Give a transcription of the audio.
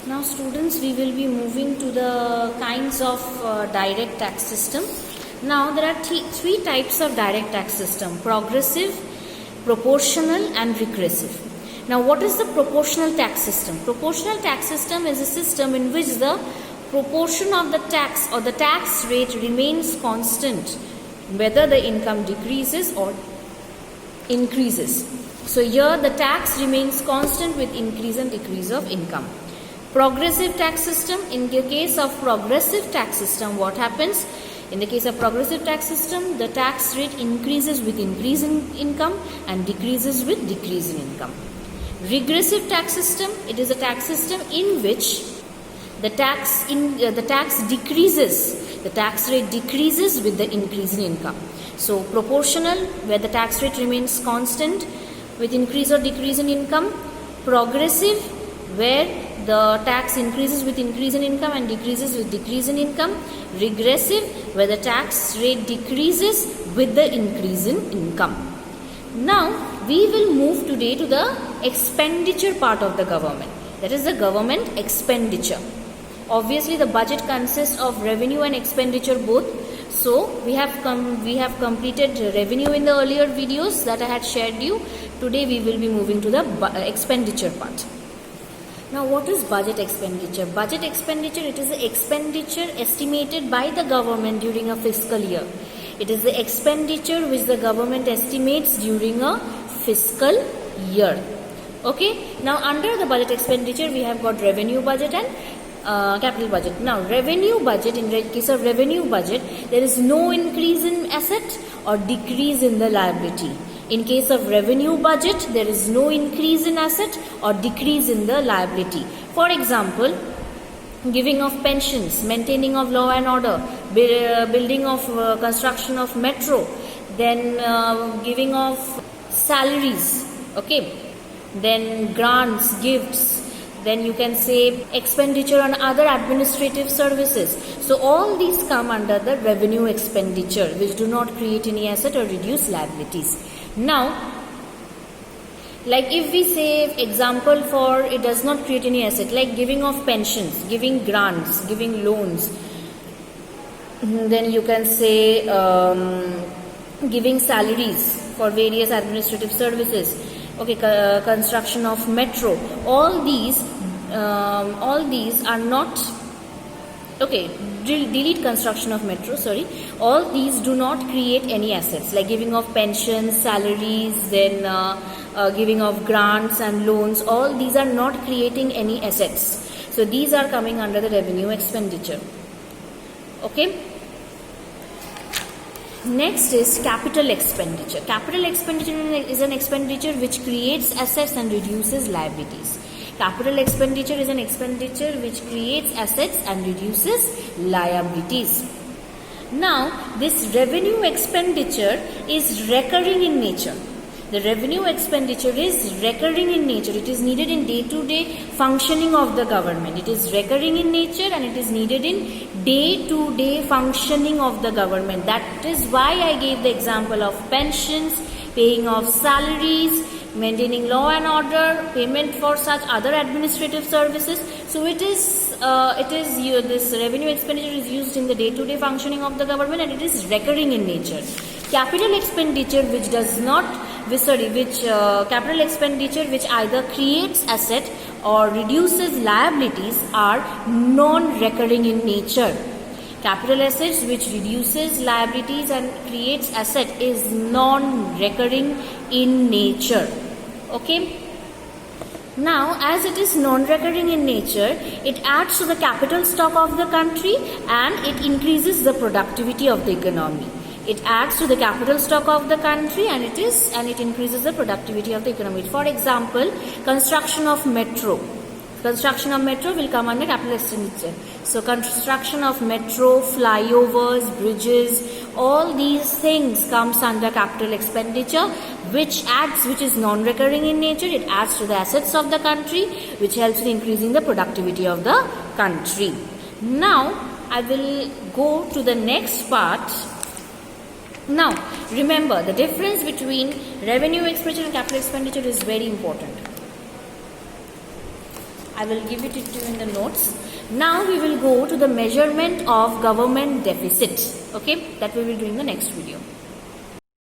Now students, we will be moving to the kinds of direct tax system. Now there are three types of direct tax system: progressive, proportional and regressive. Now what is the proportional tax system? Proportional tax system is a system in which the proportion of the tax or the tax rate remains constant whether the income decreases or increases. So here the tax remains constant with increase and decrease of income. Progressive tax system, in the case of progressive tax system, what happens? In the case of progressive tax system, the tax rate increases with increase in income and decreases with decrease in income. Regressive tax system, it is a tax system in which the tax decreases, the tax rate decreases with the increase in income. So proportional, where the tax rate remains constant with increase or decrease in income. Progressive, where the tax increases with increase in income and decreases with decrease in income. Regressive, where the tax rate decreases with the increase in income. Now we will move today to the expenditure part of the government, that is the government expenditure. Obviously the budget consists of revenue and expenditure both. So we have completed revenue in the earlier videos that I had shared you. Today we will be moving to the expenditure part. Now what is budget expenditure? Budget expenditure, it is the expenditure estimated by the government during a fiscal year. It is the expenditure which the government estimates during a fiscal year. Okay. Now under the budget expenditure we have got revenue budget and capital budget. Now revenue budget, in the case of revenue budget, there is no increase in asset or decrease in the liability. In case of revenue budget, there is no increase in asset or decrease in the liability. For example, giving of pensions, maintaining of law and order, building of construction of metro, then giving of salaries, okay, then grants, gifts, then you can say expenditure on other administrative services. So all these come under the revenue expenditure, which do not create any asset or reduce liabilities. Now, like if we say example for it does not create any asset, like giving of pensions, giving grants, giving loans, then you can say giving salaries for various administrative services, okay, construction of metro, all these are not, okay, delete construction of metro, sorry, all these do not create any assets, like giving of pensions, salaries, then giving of grants and loans, all these are not creating any assets. So these are coming under the revenue expenditure. Okay. Next is capital expenditure. Capital expenditure is an expenditure which creates assets and reduces liabilities. Capital expenditure is an expenditure which creates assets and reduces liabilities. Now, this revenue expenditure is recurring in nature. The revenue expenditure is recurring in nature. It is needed in day-to-day functioning of the government. It is recurring in nature and it is needed in day-to-day functioning of the government. That is why I gave the example of pensions, paying of salaries, maintaining law and order, payment for such other administrative services. So this revenue expenditure is used in the day-to-day functioning of the government and it is recurring in nature. Capital expenditure capital expenditure which either creates asset or reduces liabilities are non-recurring in nature. Capital assets which reduces liabilities and creates asset is non-recurring in nature. Okay. Now, as it is non-recurring in nature, it adds to the capital stock of the country and it increases the productivity of the economy. It adds to the capital stock of the country and it increases the productivity of the economy. For example, construction of metro. Construction of metro will come under capital expenditure. So construction of metro, flyovers, bridges, all these things comes under capital expenditure, which is non-recurring in nature. It adds to the assets of the country, which helps in increasing the productivity of the country. Now I will go to the next part. Now remember, the difference between revenue expenditure and capital expenditure is very important. I will give it to you in the notes. Now we will go to the measurement of government deficit. Okay, that we will do in the next video.